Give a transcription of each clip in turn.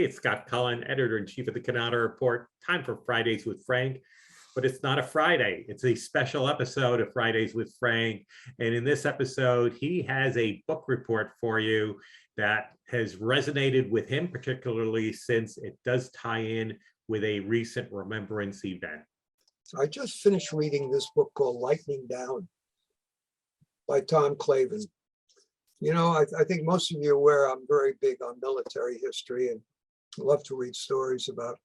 it's Scott Cullen, editor-in-chief of the Cannata Report. Time for Fridays with Frank, but it's not a Friday. It's a special episode of Fridays with Frank. And in this episode, he has a book report for you that has resonated with him, particularly since it does tie in with a recent remembrance event. I just finished reading this book called Lightning Down by Tom Clavin. You know, I think most of you are aware I'm very big on military history and love to read stories about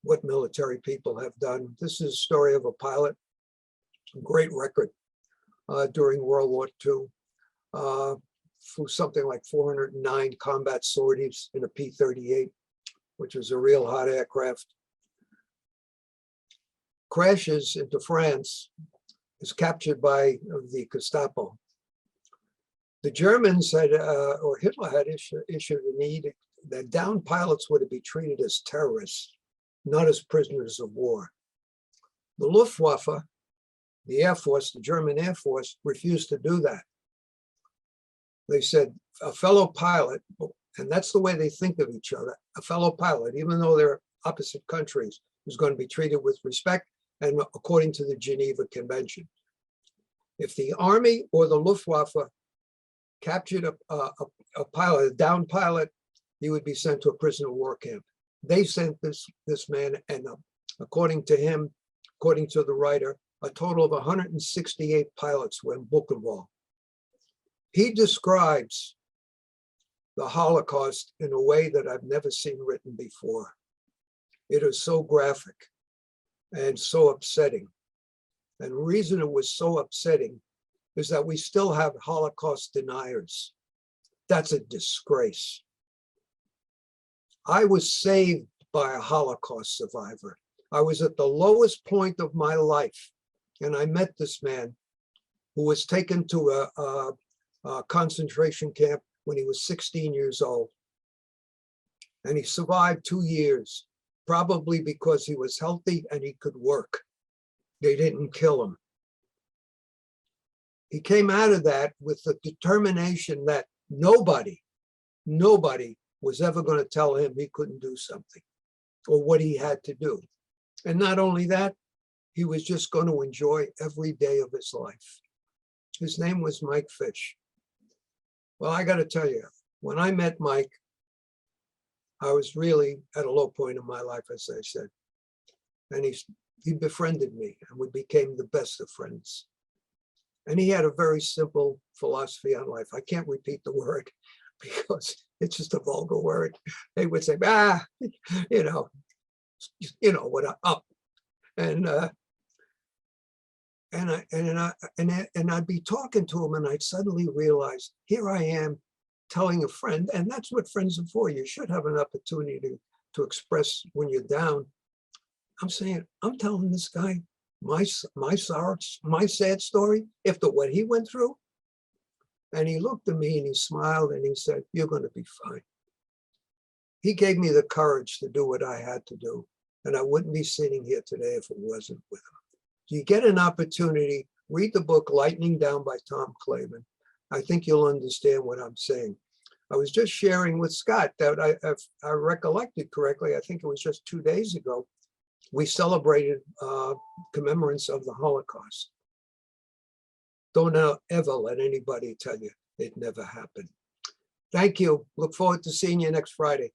what military people have done. This is a story of a pilot, a great record during World War II, flew something like 409 combat sorties in a P-38, which was a real hot aircraft. Crashes into France, is captured by the Gestapo. The Germans had, or Hitler had issued an edict that downed pilots were to be treated as terrorists, not as prisoners of war. The Luftwaffe, the Air Force, the German Air Force, refused to do that. They said a fellow pilot, and that's the way they think of each other, a fellow pilot, even though they're opposite countries, is going to be treated with respect and according to the Geneva Convention. If the Army or the Luftwaffe captured a pilot, a downed pilot, he would be sent to a prisoner of war camp. They sent this man, and according to him, according to the writer, a total of 168 pilots were in Birkenau. He describes the Holocaust in a way that I've never seen written before. It is so graphic and so upsetting. And the reason it was so upsetting is that we still have Holocaust deniers. That's a disgrace. I was saved by a Holocaust survivor. I was at the lowest point of my life, and I met this man who was taken to a concentration camp when he was 16 years old. And he survived 2 years, probably because he was healthy and he could work. They didn't kill him. He came out of that with the determination that nobody was ever going to tell him he couldn't do something or what he had to do. And not only that, he was just going to enjoy every day of his life. His name was Mike Fish. Well, I got to tell you, when I met Mike, I was really at a low point in my life, as I said. And he befriended me, and we became the best of friends. And he had a very simple philosophy on life. I can't repeat the word because it's just a vulgar word. They would say, you know what, up. And I'd be talking to him, and I'd suddenly realize, here I am telling a friend, and that's what friends are for. You should have an opportunity to express when you're down. I'm saying, I'm telling this guy my sad story after what he went through. And he looked at me and he smiled and he said, you're going to be fine. He gave me the courage to do what I had to do. And I wouldn't be sitting here today if it wasn't with him. You get an opportunity, read the book Lightning Down by Tom Clavin. I think you'll understand what I'm saying. I was just sharing with Scott that if I recollected correctly, I think it was just 2 days ago, we celebrated commemorance of the Holocaust. Don't ever let anybody tell you it never happened. Thank you. Look forward to seeing you next Friday.